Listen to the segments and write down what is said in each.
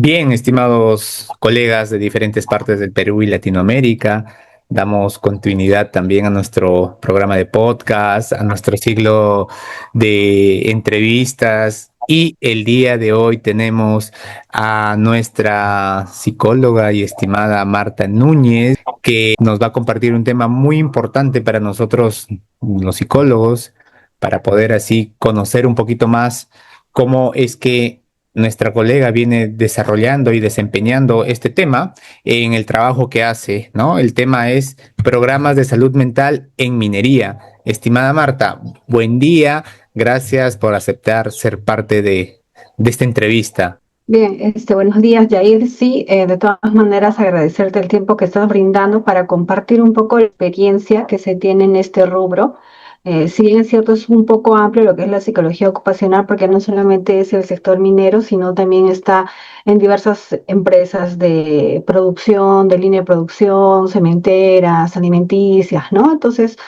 Bien, estimados colegas de diferentes partes del Perú y Latinoamérica, damos continuidad también a nuestro programa de podcast, a nuestro ciclo de entrevistas y el día de hoy tenemos a nuestra psicóloga y estimada Marta Núñez, que nos va a compartir un tema muy importante para nosotros, los psicólogos, para poder así conocer un poquito más cómo es que nuestra colega viene desarrollando y desempeñando este tema en el trabajo que hace, ¿no? El tema es programas de salud mental en minería. Estimada Marta, buen día. Gracias por aceptar ser parte de esta entrevista. Bien, buenos días, Yair. Sí, de todas maneras agradecerte el tiempo que estás brindando para compartir un poco la experiencia que se tiene en este rubro. Si bien es cierto, es un poco amplio lo que es la psicología ocupacional, porque no solamente es el sector minero, sino también está en diversas empresas de producción, de línea de producción, cementeras, alimenticias, ¿no? Entonces,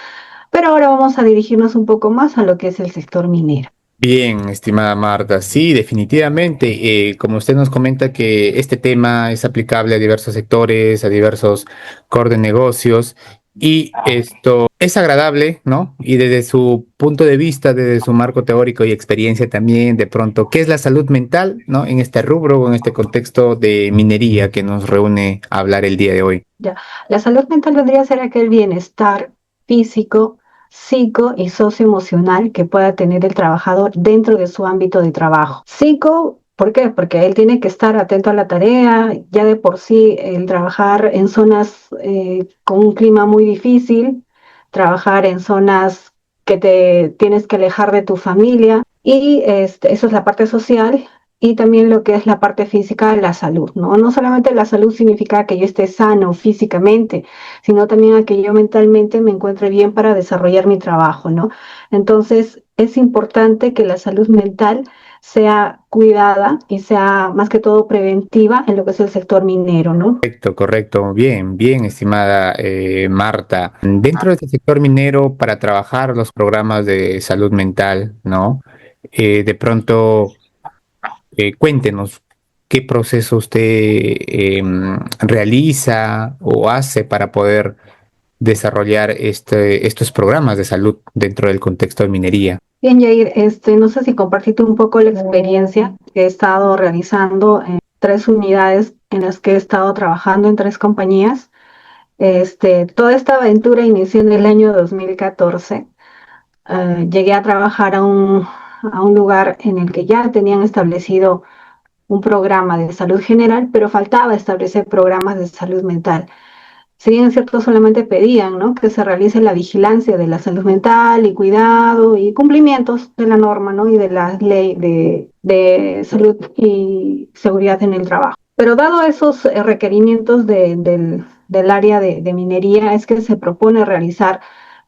pero ahora vamos a dirigirnos un poco más a lo que es el sector minero. Bien, estimada Marta, sí, definitivamente. Como usted nos comenta que este tema es aplicable a diversos sectores, a diversos core de negocios, y esto es agradable, ¿no? Y desde su punto de vista, desde su marco teórico y experiencia también, de pronto, ¿qué es la salud mental, ¿no? En este rubro o en este contexto de minería que nos reúne a hablar el día de hoy. Ya. La salud mental vendría a ser aquel bienestar físico, psico y socioemocional que pueda tener el trabajador dentro de su ámbito de trabajo. Psico, ¿por qué? Porque él tiene que estar atento a la tarea, ya de por sí el trabajar en zonas con un clima muy difícil, trabajar en zonas que te tienes que alejar de tu familia y eso es la parte social y también lo que es la parte física, la salud, ¿no? No solamente la salud significa que yo esté sano físicamente, sino también a que yo mentalmente me encuentre bien para desarrollar mi trabajo, ¿no? Entonces, es importante que la salud mental sea cuidada y sea más que todo preventiva en lo que es el sector minero, ¿no? Correcto, correcto. Bien, bien, estimada Marta. Dentro de este sector minero, para trabajar los programas de salud mental, ¿no? De pronto, cuéntenos qué proceso usted realiza o hace para poder desarrollar estos programas de salud dentro del contexto de minería. Bien, Yair, no sé si compartirte un poco la experiencia que he estado realizando en 3 unidades en las que he estado trabajando en 3 compañías. Toda esta aventura inició en el año 2014. Llegué a trabajar a un lugar en el que ya tenían establecido un programa de salud general, pero faltaba establecer programas de salud mental. Si bien es cierto, solamente pedían, ¿no?, que se realice la vigilancia de la salud mental y cuidado y cumplimientos de la norma, ¿no?, y de la ley de salud y seguridad en el trabajo. Pero dado esos requerimientos del área de minería, es que se propone realizar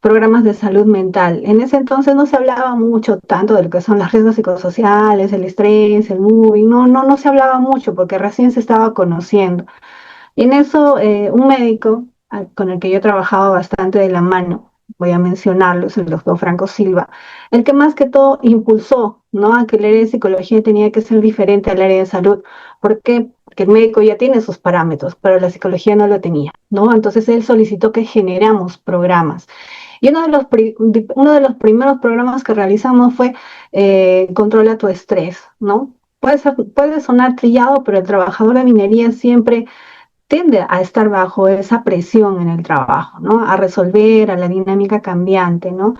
programas de salud mental. En ese entonces no se hablaba mucho tanto de lo que son las riesgos psicosociales, el estrés, el moving, no se hablaba mucho porque recién se estaba conociendo. Y en eso, un médico con el que yo he trabajado bastante de la mano, voy a mencionarlo, es el doctor Franco Silva, el que más que todo impulsó, ¿no?, a que el área de psicología tenía que ser diferente al área de salud. ¿Por qué? Porque el médico ya tiene sus parámetros, pero la psicología no lo tenía, ¿no? Entonces él solicitó que generamos programas. Y uno de los primeros programas que realizamos fue Controla tu estrés, ¿no? Puede sonar trillado, pero el trabajador de minería siempre tiende a estar bajo esa presión en el trabajo, ¿no? A resolver, a la dinámica cambiante, ¿no?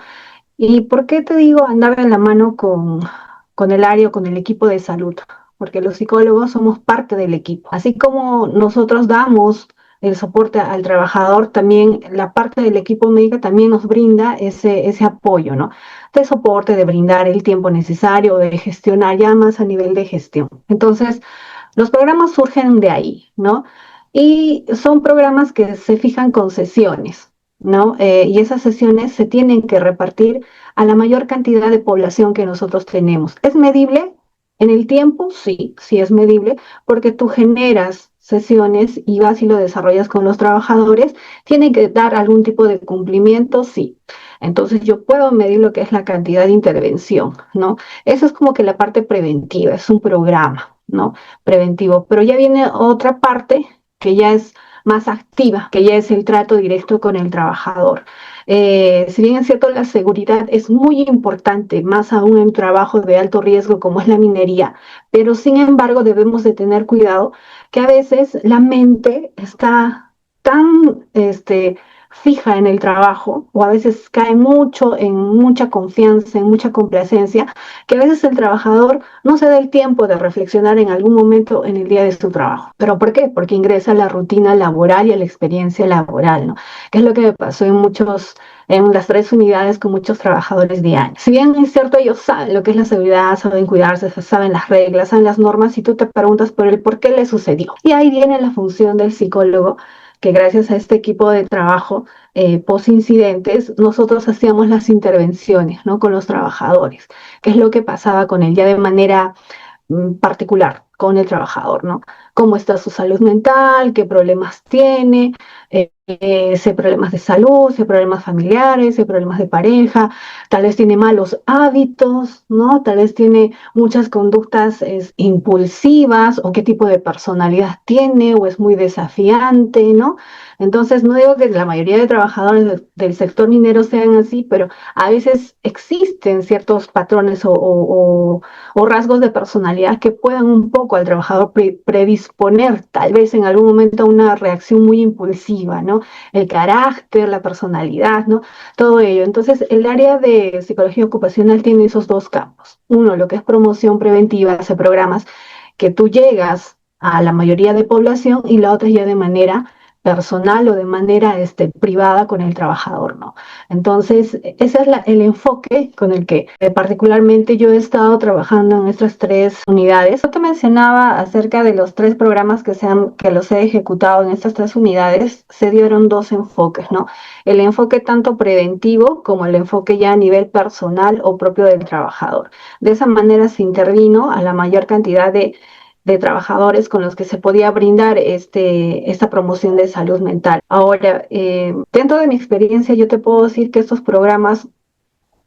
¿Y por qué te digo andar de la mano con el área o con el equipo de salud? Porque los psicólogos somos parte del equipo. Así como nosotros damos el soporte al trabajador, también la parte del equipo médico también nos brinda ese apoyo, ¿no? De soporte, de brindar el tiempo necesario, de gestionar ya más a nivel de gestión. Entonces, los programas surgen de ahí, ¿no? Y son programas que se fijan con sesiones, ¿no? Y esas sesiones se tienen que repartir a la mayor cantidad de población que nosotros tenemos. ¿Es medible en el tiempo? Sí, sí es medible, porque tú generas sesiones y vas y lo desarrollas con los trabajadores, tienen que dar algún tipo de cumplimiento, sí. Entonces yo puedo medir lo que es la cantidad de intervención, ¿no? Eso es como que la parte preventiva, es un programa. ¿no? Preventivo. Pero ya viene otra parte que ya es más activa, que ya es el trato directo con el trabajador. Si bien es cierto, la seguridad es muy importante, más aún en trabajo de alto riesgo como es la minería, pero sin embargo debemos de tener cuidado que a veces la mente está tan fija en el trabajo o a veces cae mucho en mucha confianza, en mucha complacencia, que a veces el trabajador no se da el tiempo de reflexionar en algún momento en el día de su trabajo. ¿Pero por qué? Porque ingresa a la rutina laboral y a la experiencia laboral, ¿no? Que es lo que me pasó en las 3 unidades con muchos trabajadores diarios. Si bien es cierto, ellos saben lo que es la seguridad, saben cuidarse, saben las reglas, saben las normas, y tú te preguntas por el por qué le sucedió. Y ahí viene la función del psicólogo, que gracias a este equipo de trabajo post incidentes, nosotros hacíamos las intervenciones, ¿no? Con los trabajadores, qué es lo que pasaba con él ya de manera particular con el trabajador, ¿no? Cómo está su salud mental, qué problemas tiene, si hay problemas de salud, si hay problemas familiares, si hay problemas de pareja, tal vez tiene malos hábitos, ¿no? Tal vez tiene muchas conductas impulsivas, o qué tipo de personalidad tiene, o es muy desafiante, ¿no? Entonces, no digo que la mayoría de trabajadores del sector minero sean así, pero a veces existen ciertos patrones o rasgos de personalidad que puedan un poco al trabajador predisponer tal vez en algún momento a una reacción muy impulsiva, ¿no? El carácter, la personalidad, ¿no? Todo ello. Entonces, el área de psicología ocupacional tiene esos dos campos. Uno, lo que es promoción preventiva, hace programas que tú llegas a la mayoría de población, y la otra ya de manera personal o de manera privada con el trabajador, ¿no? Entonces, ese es el enfoque con el que particularmente yo he estado trabajando en estas 3 unidades. Yo te mencionaba acerca de los 3 programas que los he ejecutado en estas 3 unidades. Se dieron 2 enfoques, ¿no? El enfoque tanto preventivo como el enfoque ya a nivel personal o propio del trabajador. De esa manera se intervino a la mayor cantidad de trabajadores con los que se podía brindar esta promoción de salud mental. Ahora, dentro de mi experiencia, yo te puedo decir que estos programas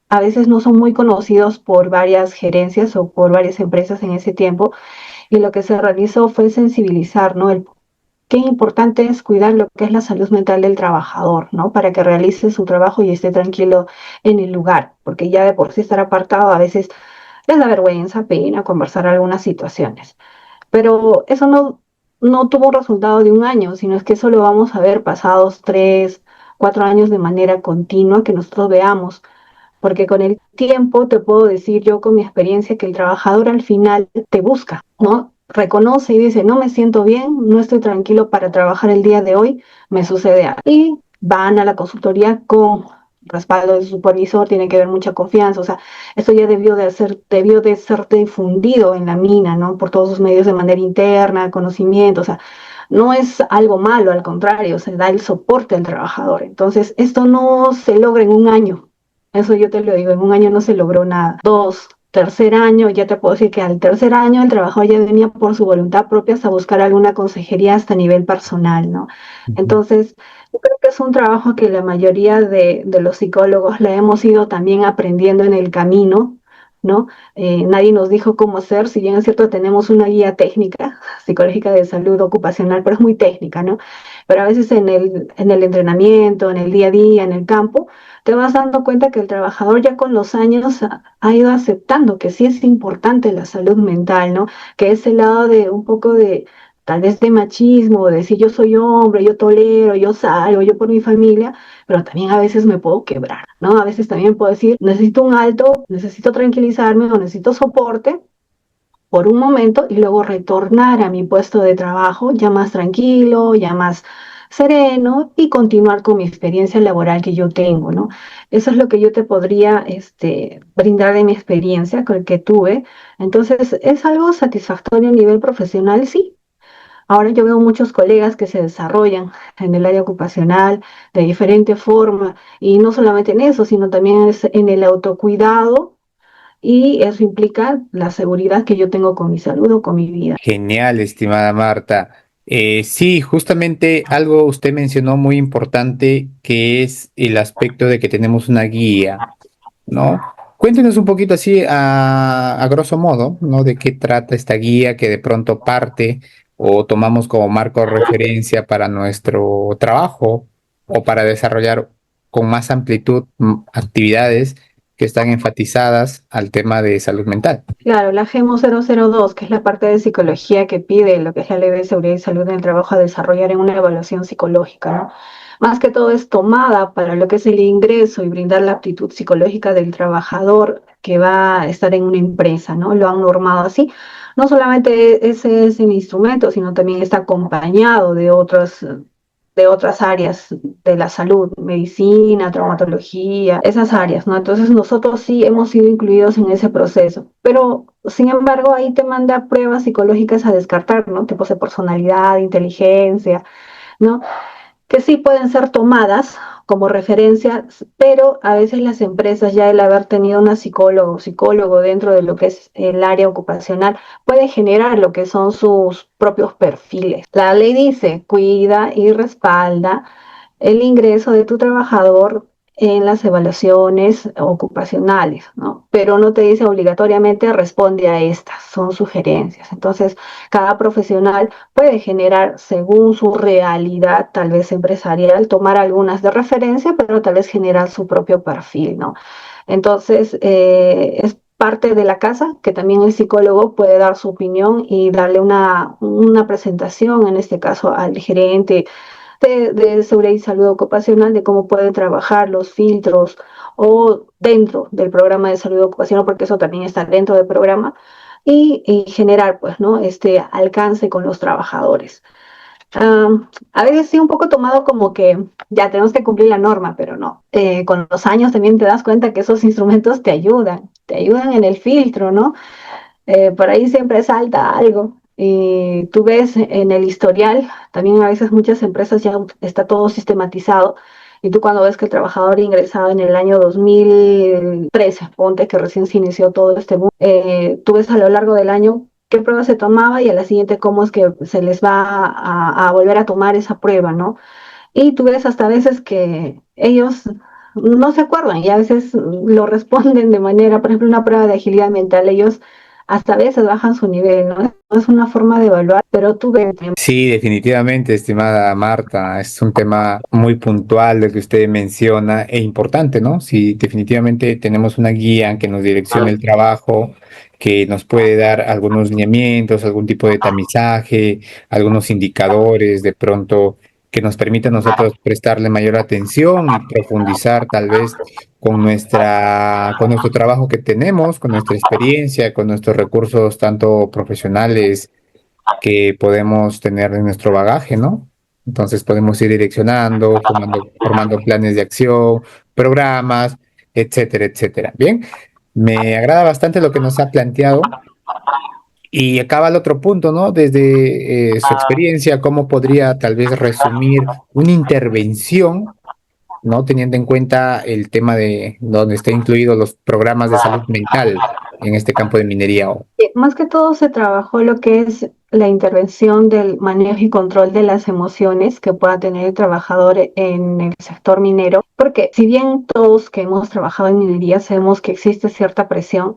a veces no son muy conocidos por varias gerencias o por varias empresas en ese tiempo, y lo que se realizó fue sensibilizar, ¿no? Qué importante es cuidar lo que es la salud mental del trabajador, ¿no? Para que realice su trabajo y esté tranquilo en el lugar, porque ya de por sí estar apartado a veces les da vergüenza, pena conversar algunas situaciones. Pero eso no tuvo un resultado de un año, sino es que eso lo vamos a ver pasados 3, 4 años de manera continua, que nosotros veamos, porque con el tiempo te puedo decir yo con mi experiencia que el trabajador al final te busca, ¿no? Reconoce y dice, no me siento bien, no estoy tranquilo para trabajar el día de hoy, me sucede algo. Y van a la consultoría con respaldo de su supervisor, tiene que haber mucha confianza, o sea, esto ya debió de ser difundido en la mina, ¿no? Por todos sus medios de manera interna, conocimiento, o sea, no es algo malo, al contrario, se da el soporte al trabajador. Entonces, esto no se logra en un año, eso yo te lo digo, en un año no se logró nada. 2, tercer año, ya te puedo decir que al tercer año el trabajador ya venía por su voluntad propia hasta buscar alguna consejería hasta nivel personal, ¿no? Entonces, yo creo que es un trabajo que la mayoría de los psicólogos la hemos ido también aprendiendo en el camino, ¿no? Nadie nos dijo cómo hacer, si bien es cierto, tenemos una guía técnica, psicológica de salud ocupacional, pero es muy técnica, ¿no? Pero a veces en el entrenamiento, en el día a día, en el campo, te vas dando cuenta que el trabajador ya con los años ha ido aceptando que sí es importante la salud mental, ¿no? Que ese lado de un poco de, tal vez de machismo, de decir yo soy hombre, yo tolero, yo salgo, yo por mi familia, pero también a veces me puedo quebrar, ¿no? A veces también puedo decir, necesito un alto, necesito tranquilizarme o necesito soporte por un momento, y luego retornar a mi puesto de trabajo ya más tranquilo, ya más sereno, y continuar con mi experiencia laboral que yo tengo, ¿no? Eso es lo que yo te podría brindar de mi experiencia que tuve. Entonces, ¿es algo satisfactorio a nivel profesional? Sí. Ahora yo veo muchos colegas que se desarrollan en el área ocupacional de diferente forma, y no solamente en eso, sino también es en el autocuidado, y eso implica la seguridad que yo tengo con mi salud o con mi vida. Genial, estimada Marta. Sí, justamente algo usted mencionó muy importante, que es el aspecto de que tenemos una guía, ¿no? Cuéntenos un poquito así a grosso modo, ¿no? De qué trata esta guía que de pronto parte o tomamos como marco de referencia para nuestro trabajo o para desarrollar con más amplitud actividades que están enfatizadas al tema de salud mental. Claro, la GEMO 002, que es la parte de psicología que pide lo que es la Ley de Seguridad y Salud en el Trabajo a desarrollar en una evaluación psicológica, ¿no? Más que todo es tomada para lo que es el ingreso y brindar la aptitud psicológica del trabajador que va a estar en una empresa, ¿no? Lo han normado así. No solamente ese es el instrumento, sino también está acompañado de otras áreas de la salud, medicina, traumatología, esas áreas, ¿no? Entonces nosotros sí hemos sido incluidos en ese proceso, pero sin embargo ahí te manda pruebas psicológicas a descartar, ¿no? Tipos de personalidad, inteligencia, ¿no? Que sí pueden ser tomadas como referencias, pero a veces las empresas ya el haber tenido una psicólogo o psicólogo dentro de lo que es el área ocupacional puede generar lo que son sus propios perfiles. La ley dice, cuida y respalda el ingreso de tu trabajador en las evaluaciones ocupacionales, ¿no? Pero no te dice obligatoriamente responde a estas, son sugerencias. Entonces, cada profesional puede generar, según su realidad, tal vez empresarial, tomar algunas de referencia, pero tal vez generar su propio perfil, ¿no? Entonces, es parte de la casa que también el psicólogo puede dar su opinión y darle una presentación, en este caso al gerente de seguridad y salud ocupacional, de cómo pueden trabajar los filtros o dentro del programa de salud ocupacional, porque eso también está dentro del programa, y generar, pues, ¿no? Este alcance con los trabajadores. A veces sí un poco tomado como que ya tenemos que cumplir la norma, pero no. Con los años también te das cuenta que esos instrumentos te ayudan en el filtro, ¿no? Por ahí siempre salta algo. Y tú ves en el historial, también a veces muchas empresas ya está todo sistematizado. Y tú cuando ves que el trabajador ingresado en el año 2013, ponte que recién se inició todo este boom, tú ves a lo largo del año qué prueba se tomaba y a la siguiente cómo es que se les va a volver a tomar esa prueba, ¿no? Y tú ves hasta a veces que ellos no se acuerdan y a veces lo responden de manera, por ejemplo, una prueba de agilidad mental, ellos hasta a veces bajan su nivel, ¿no? No es una forma de evaluar, pero tú ves. Sí, definitivamente, estimada Marta, es un tema muy puntual lo que usted menciona e importante, ¿no? Si definitivamente tenemos una guía que nos direccione el trabajo, que nos puede dar algunos lineamientos, algún tipo de tamizaje, algunos indicadores, de pronto que nos permita a nosotros prestarle mayor atención y profundizar tal vez con nuestro trabajo que tenemos, con nuestra experiencia, con nuestros recursos tanto profesionales que podemos tener en nuestro bagaje, ¿no? Entonces podemos ir direccionando, formando planes de acción, programas, etcétera, etcétera. Bien, me agrada bastante lo que nos ha planteado y acaba el otro punto, ¿no? Desde su experiencia, ¿cómo podría tal vez resumir una intervención, ¿no? Teniendo en cuenta el tema de donde está incluidos los programas de salud mental en este campo de minería. Más que todo se trabajó lo que es la intervención del manejo y control de las emociones que pueda tener el trabajador en el sector minero, porque si bien todos que hemos trabajado en minería sabemos que existe cierta presión,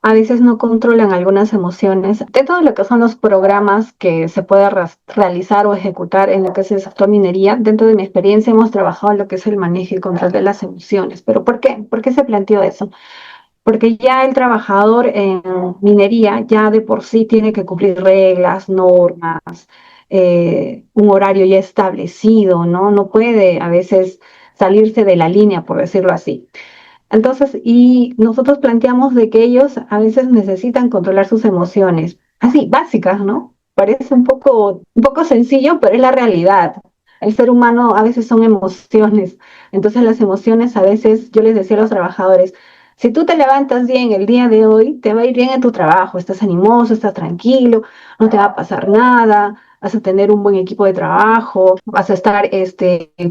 a veces no controlan algunas emociones. Dentro de lo que son los programas que se puede realizar o ejecutar en lo que es el sector minería, dentro de mi experiencia hemos trabajado en lo que es el manejo y control de las emociones. ¿Pero por qué? ¿Por qué se planteó eso? Porque ya el trabajador en minería ya de por sí tiene que cumplir reglas, normas, un horario ya establecido, ¿no? No puede a veces salirse de la línea, por decirlo así. Entonces, y nosotros planteamos de que ellos a veces necesitan controlar sus emociones, así, básicas, ¿no? Parece un poco sencillo, pero es la realidad. El ser humano a veces son emociones. Entonces las emociones a veces, yo les decía a los trabajadores, si tú te levantas bien el día de hoy, te va a ir bien en tu trabajo, estás animoso, estás tranquilo, no te va a pasar nada, vas a tener un buen equipo de trabajo, vas a estar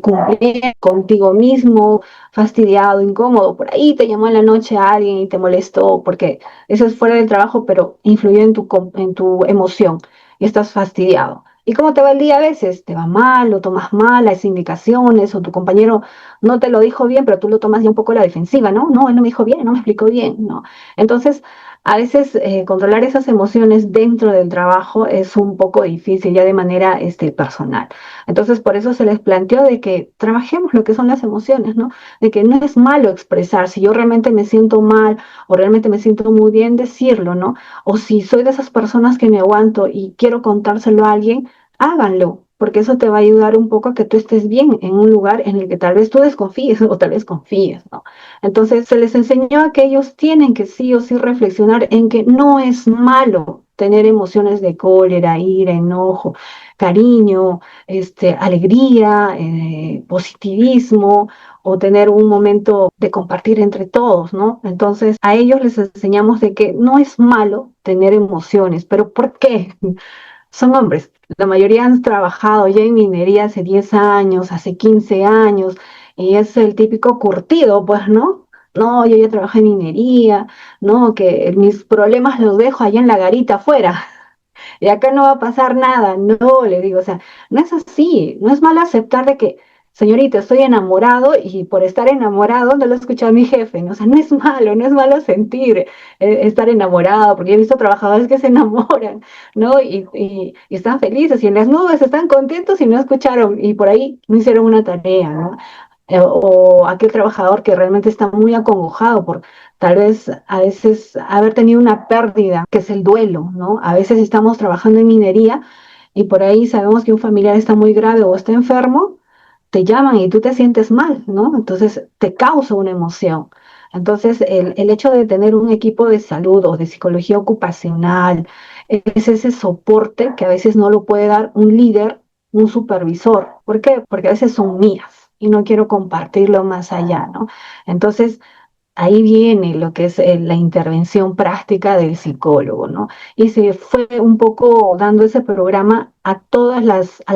cumpliendo contigo mismo, fastidiado, incómodo, por ahí te llamó en la noche alguien y te molestó, porque eso es fuera del trabajo, pero influyó en tu emoción y estás fastidiado. ¿Y cómo te va el día a veces? ¿Te va mal, lo tomas mal, las indicaciones, o tu compañero no te lo dijo bien, pero tú lo tomas ya un poco a la defensiva, ¿no? No, él no me dijo bien, no me explicó bien, ¿no? Entonces, a veces controlar esas emociones dentro del trabajo es un poco difícil ya de manera personal. Entonces, por eso se les planteó de que trabajemos lo que son las emociones, ¿no? De que no es malo expresar, si yo realmente me siento mal o realmente me siento muy bien, decirlo, ¿no? O si soy de esas personas que me aguanto y quiero contárselo a alguien, háganlo, porque eso te va a ayudar un poco a que tú estés bien en un lugar en el que tal vez tú desconfíes o tal vez confíes, ¿no? Entonces se les enseñó a que ellos tienen que sí o sí reflexionar en que no es malo tener emociones de cólera, ira, enojo, cariño, alegría, positivismo o tener un momento de compartir entre todos, ¿no? Entonces a ellos les enseñamos de que no es malo tener emociones, pero ¿por qué? Son hombres. La mayoría han trabajado ya en minería hace 10 años, hace 15 años, y es el típico curtido, pues, ¿no? No, yo ya trabajé en minería, no, que mis problemas los dejo allá en la garita afuera y acá no va a pasar nada. No, le digo, o sea, no es así, no es malo aceptar de que, señorita, estoy enamorado y por estar enamorado, no lo escuchó a mi jefe, ¿no? O sea, no es malo, no es malo sentir estar enamorado, porque he visto trabajadores que se enamoran, ¿no? Y están felices y en las nubes están contentos y no escucharon y por ahí no hicieron una tarea, ¿no? O aquel trabajador que realmente está muy acongojado por tal vez a veces haber tenido una pérdida, que es el duelo, ¿no? A veces estamos trabajando en minería y por ahí sabemos que un familiar está muy grave o está enfermo, te llaman y tú te sientes mal, ¿no? Entonces te causa una emoción. Entonces, el hecho de tener un equipo de salud o de psicología ocupacional es ese soporte que a veces no lo puede dar un líder, un supervisor. ¿Por qué? Porque a veces son mías y no quiero compartirlo más allá, ¿no? Entonces, ahí viene lo que es la intervención práctica del psicólogo, ¿no? Y se fue un poco dando ese programa a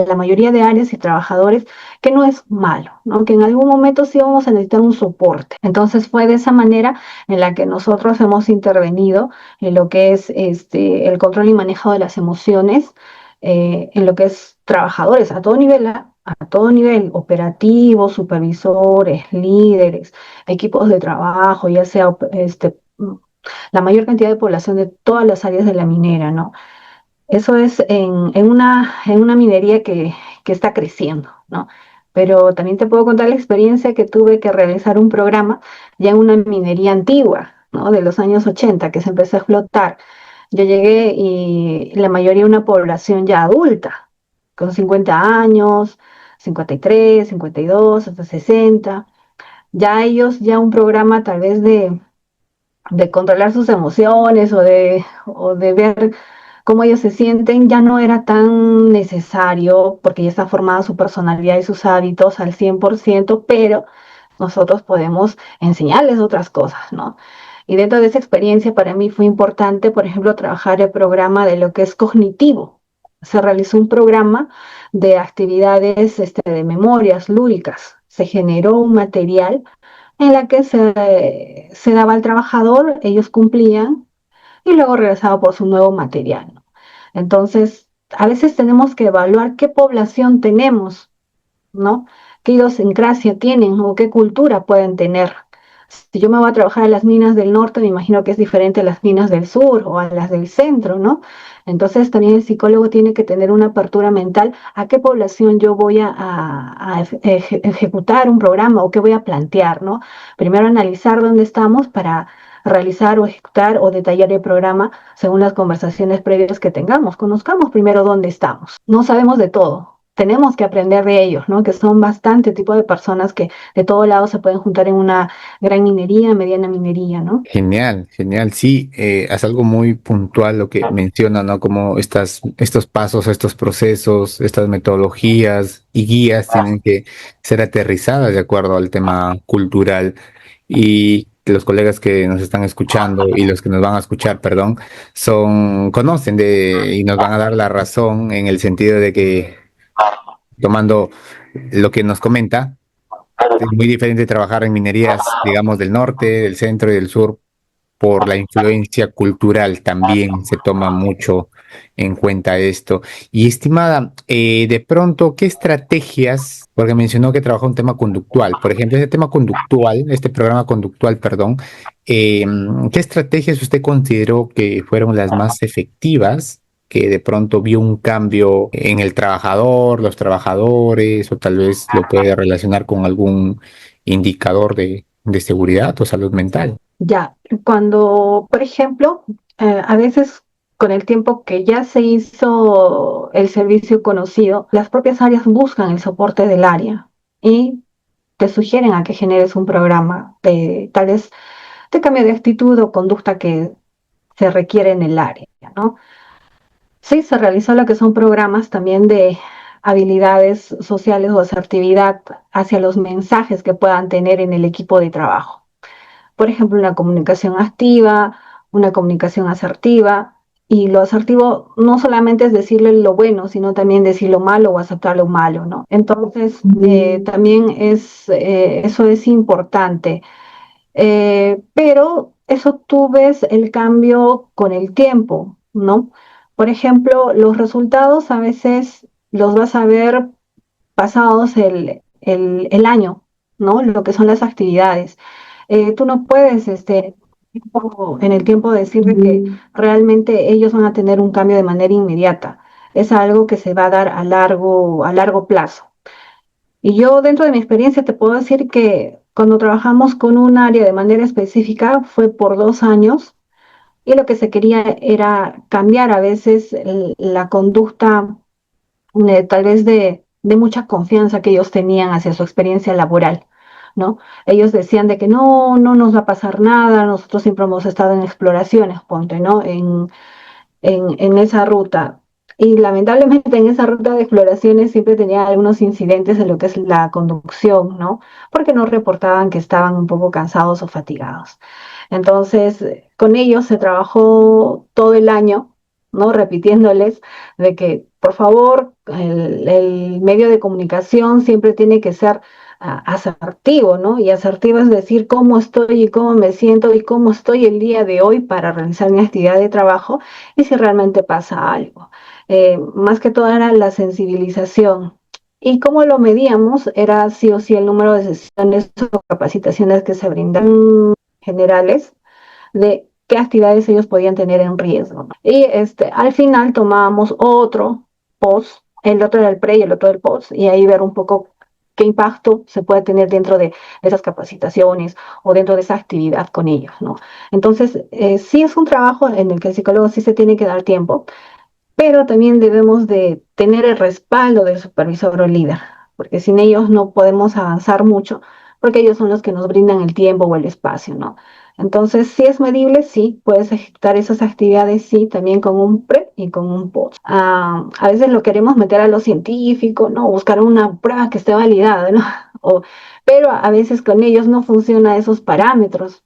la mayoría de áreas y trabajadores, que no es malo, ¿no? Que en algún momento sí vamos a necesitar un soporte. Entonces fue de esa manera en la que nosotros hemos intervenido en lo que es el control y manejo de las emociones, en lo que es trabajadores a todo nivel, a todo nivel, operativos, supervisores, líderes, equipos de trabajo, ya sea la mayor cantidad de población de todas las áreas de la minera, ¿no? Eso es en una minería que está creciendo, ¿no? Pero también te puedo contar la experiencia que tuve que realizar un programa ya en una minería antigua, ¿no? De los años 80 que se empezó a explotar. Yo llegué y la mayoría una población ya adulta, con 50 años, 53, 52, hasta 60. Ya ellos, ya un programa tal vez de controlar sus emociones o de ver cómo ellos se sienten, ya no era tan necesario porque ya está formada su personalidad y sus hábitos al 100%, pero nosotros podemos enseñarles otras cosas, ¿no? Y dentro de esa experiencia para mí fue importante, por ejemplo, trabajar el programa de lo que es cognitivo. Se realizó un programa de actividades de memorias lúdicas. Se generó un material en la que se daba al trabajador, ellos cumplían y luego regresaba por su nuevo material, ¿no? Entonces, a veces tenemos que evaluar qué población tenemos, ¿no? ¿Qué idiosincrasia tienen o qué cultura pueden tener? Si yo me voy a trabajar a las minas del norte, me imagino que es diferente a las minas del sur o a las del centro, ¿no? Entonces también el psicólogo tiene que tener una apertura mental a qué población yo voy a ejecutar un programa o qué voy a plantear, ¿no? Primero analizar dónde estamos para realizar o ejecutar o detallar el programa según las conversaciones previas que tengamos. Conozcamos primero dónde estamos. No sabemos de todo. Tenemos que aprender de ellos, ¿no? Que son bastante tipo de personas que de todo lado se pueden juntar en una gran minería, mediana minería, ¿no? Genial, genial. Sí, es algo muy puntual lo que menciona, ¿no? Como estos pasos, estos procesos, estas metodologías y guías tienen que ser aterrizadas de acuerdo al tema cultural. Y los colegas que nos están escuchando y los que nos van a escuchar, perdón, conocen y nos van a dar la razón en el sentido de que, tomando lo que nos comenta, es muy diferente trabajar en minerías, digamos, del norte, del centro y del sur por la influencia cultural también se toma mucho. en cuenta esto. Y estimada, de pronto, ¿qué estrategias, porque mencionó que trabaja un tema conductual, por ejemplo, este tema conductual, este programa conductual, perdón, eh, ¿qué estrategias usted consideró que fueron las más efectivas? Que de pronto vio un cambio en el trabajador, los trabajadores, o tal vez lo puede relacionar con algún indicador de seguridad o salud mental. Ya, cuando, por ejemplo, a veces con el tiempo que ya se hizo el servicio conocido, las propias áreas buscan el soporte del área y te sugieren a que generes un programa de tal vez de cambio de actitud o conducta que se requiere en el área, ¿no? Sí, se realizó lo que son programas también de habilidades sociales o asertividad hacia los mensajes que puedan tener en el equipo de trabajo. Por ejemplo, una comunicación activa, una comunicación asertiva. Y lo asertivo no solamente es decirle lo bueno, sino también decir lo malo o aceptar lo malo, ¿no? Entonces, también eso es importante. Pero eso tú ves el cambio con el tiempo, ¿no? Por ejemplo, los resultados a veces los vas a ver pasados el año, ¿no? Lo que son las actividades. Tú no puedes, en el tiempo decirle que realmente ellos van a tener un cambio de manera inmediata. Es algo que se va a dar a largo plazo. Y yo dentro de mi experiencia te puedo decir que cuando trabajamos con un área de manera específica fue por 2 años y lo que se quería era cambiar a veces la conducta tal vez de mucha confianza que ellos tenían hacia su experiencia laboral, ¿no? Ellos decían de que no, no nos va a pasar nada, nosotros siempre hemos estado en exploraciones, ponte, ¿no? En esa ruta. Y lamentablemente en esa ruta de exploraciones siempre tenía algunos incidentes en lo que es la conducción, ¿no? Porque nos reportaban que estaban un poco cansados o fatigados. Entonces, con ellos se trabajó todo el año, ¿no? Repitiéndoles de que, por favor, el medio de comunicación siempre tiene que ser asertivo, ¿no? Y asertivo es decir cómo estoy y cómo me siento y cómo estoy el día de hoy para realizar mi actividad de trabajo y si realmente pasa algo. Más que todo era la sensibilización. Y cómo lo medíamos era sí o sí el número de sesiones o capacitaciones que se brindan generales de qué actividades ellos podían tener en riesgo. Y al final tomábamos otro post, el otro era el pre y el otro el post, y ahí ver un poco qué impacto se puede tener dentro de esas capacitaciones o dentro de esa actividad con ellos, ¿no? Entonces, sí es un trabajo en el que el psicólogo sí se tiene que dar tiempo, pero también debemos de tener el respaldo del supervisor o líder, porque sin ellos no podemos avanzar mucho, porque ellos son los que nos brindan el tiempo o el espacio, ¿no? Entonces, si es medible, sí, puedes ejecutar esas actividades, sí, también con un pre y con un post. A veces lo queremos meter a lo científico, ¿no? Buscar una prueba que esté validada, ¿no? Pero a veces con ellos no funcionan esos parámetros.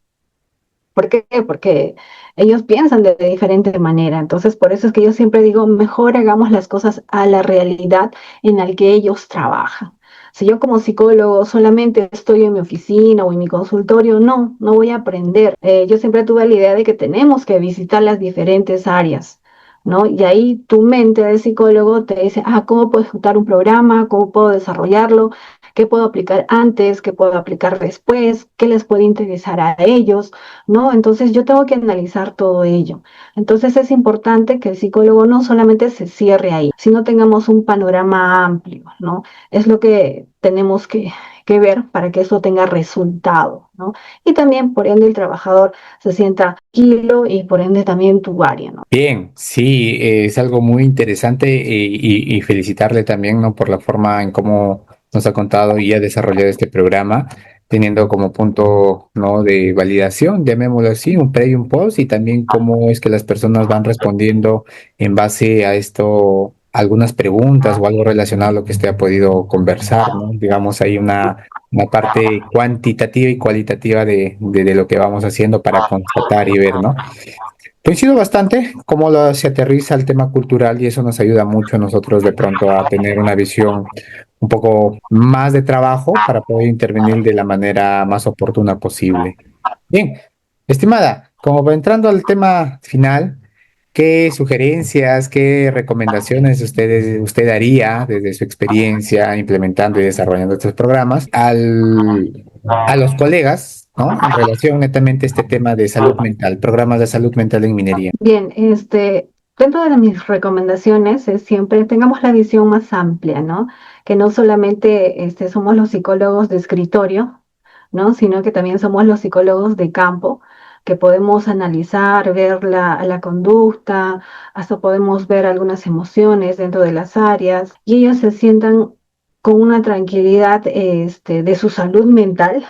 ¿Por qué? Porque ellos piensan de diferente manera. Entonces, por eso es que yo siempre digo, mejor hagamos las cosas a la realidad en la que ellos trabajan. Si yo como psicólogo solamente estoy en mi oficina o en mi consultorio, no, no voy a aprender. Yo siempre tuve la idea de que tenemos que visitar las diferentes áreas, ¿no? Y ahí tu mente de psicólogo te dice, ¿cómo puedo ejecutar un programa? ¿Cómo puedo desarrollarlo? ¿Qué puedo aplicar antes? ¿Qué puedo aplicar después? ¿Qué les puede interesar a ellos? ¿No? Entonces yo tengo que analizar todo ello. Entonces es importante que el psicólogo no solamente se cierre ahí, sino tengamos un panorama amplio, ¿no? Es lo que tenemos que ver para que eso tenga resultado, ¿no? Y también, por ende, el trabajador se sienta tranquilo y por ende también tu área, ¿no? Bien, sí, es algo muy interesante y felicitarle también, ¿no? Por la forma en cómo nos ha contado y ha desarrollado este programa, teniendo como punto, ¿no? De validación, llamémoslo así, un pre y un post, y también cómo es que las personas van respondiendo en base a esto, algunas preguntas o algo relacionado a lo que usted ha podido conversar, ¿no? Digamos, hay una parte cuantitativa y cualitativa de lo que vamos haciendo para constatar y ver, ¿no? Coincido bastante cómo se aterriza el tema cultural y eso nos ayuda mucho a nosotros de pronto a tener una visión un poco más de trabajo para poder intervenir de la manera más oportuna posible. Bien, estimada, como va entrando al tema final, ¿Qué sugerencias, qué recomendaciones usted haría desde su experiencia implementando y desarrollando estos programas a los colegas, ¿no? En relación netamente a este tema de salud mental, programas de salud mental en minería? Bien, dentro de mis recomendaciones es siempre tengamos la visión más amplia, ¿no? Que no solamente somos los psicólogos de escritorio, ¿no? Sino que también somos los psicólogos de campo, que podemos analizar, ver la conducta, hasta podemos ver algunas emociones dentro de las áreas, y ellos se sientan con una tranquilidad, de su salud mental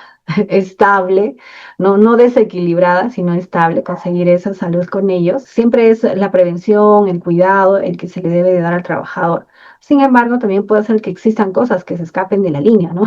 estable, no desequilibrada, sino estable, conseguir esa salud con ellos. Siempre es la prevención, el cuidado, el que se le debe de dar al trabajador. Sin embargo, también puede ser que existan cosas que se escapen de la línea, ¿no?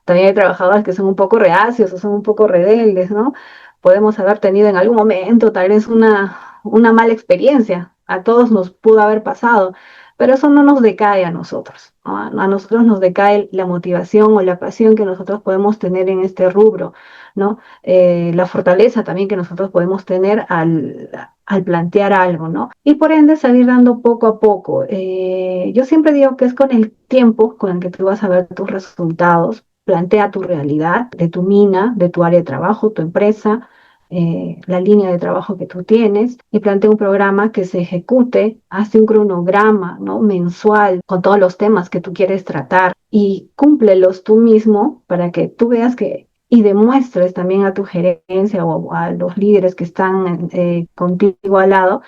También hay trabajadores que son un poco reacios o son un poco rebeldes, ¿no? Podemos haber tenido en algún momento tal vez una mala experiencia. A todos nos pudo haber pasado, pero eso no nos decae a nosotros, ¿no? A nosotros nos decae la motivación o la pasión que nosotros podemos tener en este rubro, ¿no? La fortaleza también que nosotros podemos tener al plantear algo, ¿no? Y por ende salir dando poco a poco. Yo siempre digo que es con el tiempo con el que tú vas a ver tus resultados. Plantea tu realidad de tu mina, de tu área de trabajo, tu empresa, la línea de trabajo que tú tienes, y plantea un programa que se ejecute, hace un cronograma, ¿no? Mensual con todos los temas que tú quieres tratar y cúmplelos tú mismo para que tú veas que y demuestres también a tu gerencia o a los líderes que están contigo al lado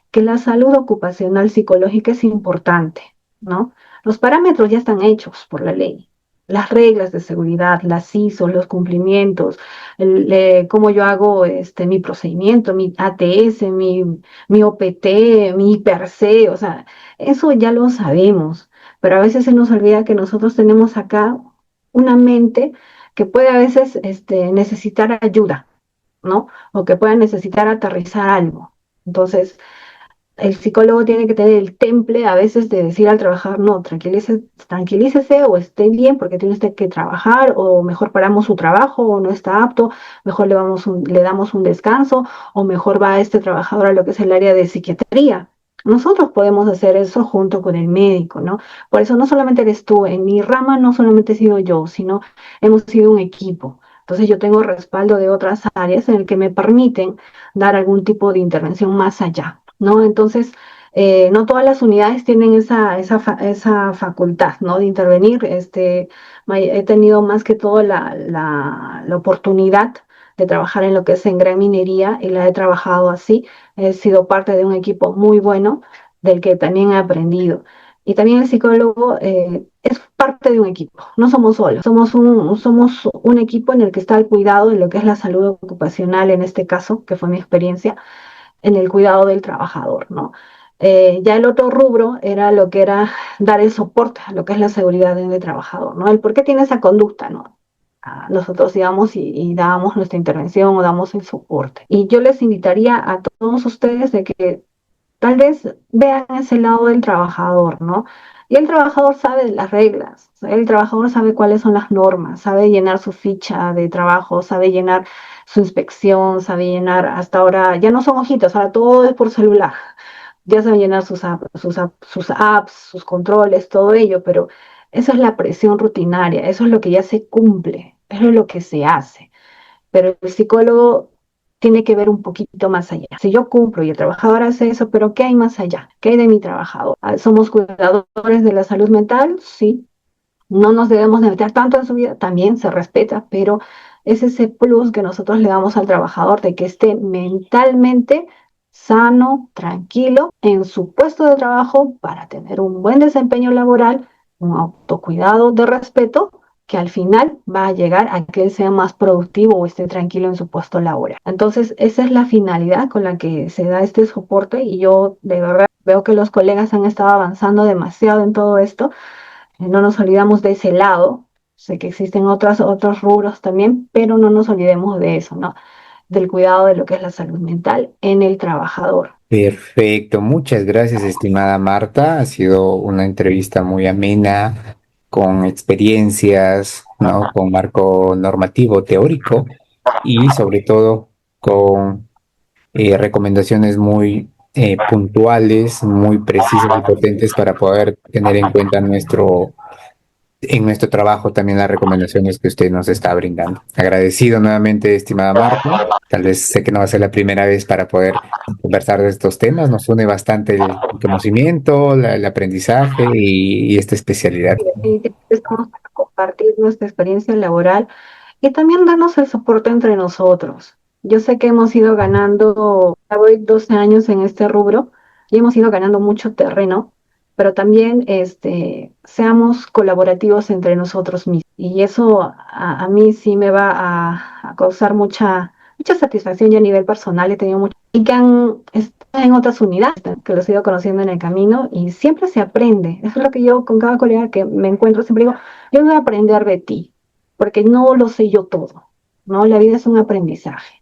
que la salud ocupacional psicológica es importante, ¿no? Los parámetros ya están hechos por la ley. Las reglas de seguridad, las ISO, los cumplimientos, cómo yo hago mi procedimiento, mi ATS, mi OPT, mi IPRC, o sea, eso ya lo sabemos, pero a veces se nos olvida que nosotros tenemos acá una mente que puede a veces necesitar ayuda, ¿no? O que pueda necesitar aterrizar algo. Entonces, el psicólogo tiene que tener el temple a veces de decir al trabajador, no, tranquilícese o esté bien porque tiene usted que trabajar, o mejor paramos su trabajo, o no está apto, mejor le damos un descanso, o mejor va este trabajador a lo que es el área de psiquiatría. Nosotros podemos hacer eso junto con el médico, ¿no? Por eso no solamente eres tú, en mi rama no solamente he sido yo, sino hemos sido un equipo. Entonces yo tengo respaldo de otras áreas en el que me permiten dar algún tipo de intervención más allá, ¿no? Entonces, no todas las unidades tienen esa facultad, ¿no? De intervenir. He tenido más que todo la oportunidad de trabajar en lo que es en gran minería, y la he trabajado así. He sido parte de un equipo muy bueno del que también he aprendido. Y también el psicólogo es parte de un equipo, no somos solos, somos un equipo en el que está el cuidado de lo que es la salud ocupacional, en este caso, que fue mi experiencia, en el cuidado del trabajador, ¿no? Ya el otro rubro era lo que era dar el soporte a lo que es la seguridad del trabajador, ¿no? El por qué tiene esa conducta, ¿no? Nosotros íbamos y dábamos nuestra intervención o damos el soporte. Y yo les invitaría a todos ustedes de que tal vez vean ese lado del trabajador, ¿no? Y el trabajador sabe de las reglas, el trabajador sabe cuáles son las normas, sabe llenar su ficha de trabajo, sabe llenar su inspección, sabe llenar, hasta ahora ya no son hojitas, ahora todo es por celular, ya sabe llenar sus apps, sus controles, todo ello, pero eso es la presión rutinaria, eso es lo que ya se cumple, eso es lo que se hace, pero el psicólogo tiene que ver un poquito más allá. Si yo cumplo y el trabajador hace eso, pero ¿qué hay más allá? ¿Qué hay de mi trabajador? ¿Somos cuidadores de la salud mental? Sí. No nos debemos de meter tanto en su vida, también se respeta, pero es ese plus que nosotros le damos al trabajador de que esté mentalmente sano, tranquilo en su puesto de trabajo para tener un buen desempeño laboral, un autocuidado de respeto, que al final va a llegar a que él sea más productivo o esté tranquilo en su puesto laboral. Entonces, esa es la finalidad con la que se da este soporte, y yo de verdad veo que los colegas han estado avanzando demasiado en todo esto. No nos olvidamos de ese lado. Sé que existen otros rubros también, pero no nos olvidemos de eso, ¿no? Del cuidado de lo que es la salud mental en el trabajador. Perfecto, muchas gracias, estimada Marta. Ha sido una entrevista muy amena, con experiencias, ¿no? Con marco normativo teórico y sobre todo con recomendaciones muy puntuales, muy precisas y potentes para poder tener en cuenta en nuestro trabajo también las recomendaciones que usted nos está brindando. Agradecido nuevamente, estimada Marta. Tal vez sé que no va a ser la primera vez para poder conversar de estos temas. Nos une bastante el conocimiento, el aprendizaje y esta especialidad. Y estamos para compartir nuestra experiencia laboral y también darnos el soporte entre nosotros. Yo sé que hemos ido ganando, ya voy 12 años en este rubro y hemos ido ganando mucho terreno, pero también seamos colaborativos entre nosotros mismos. Y eso a mí sí me va a causar mucha satisfacción y a nivel personal he tenido mucho. Y que están en otras unidades, que los he ido conociendo en el camino y siempre se aprende. Eso es lo que yo con cada colega que me encuentro siempre digo, yo voy a aprender de ti porque no lo sé yo todo, ¿no? La vida es un aprendizaje.